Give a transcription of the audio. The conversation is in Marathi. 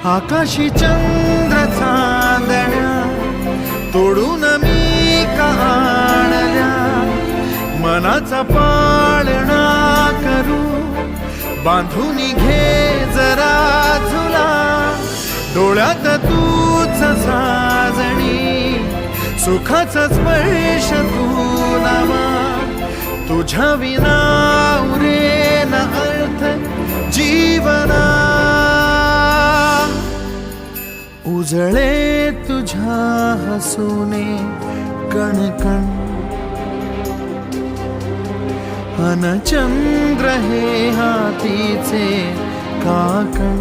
आकाशी चंद्र चांदण्या तोडून मी का आणल्या, मनाचा पाळणा करू बांधून घे जरा झुला, डोळ्यात तूच साजणी सुखाचा स्पर्श तू नामा, तुझ्या विना उरेन अर्थ जीवना, उजळे तुझ्या हसूने कणकण, अन चंद्र हे हातीचे काकण,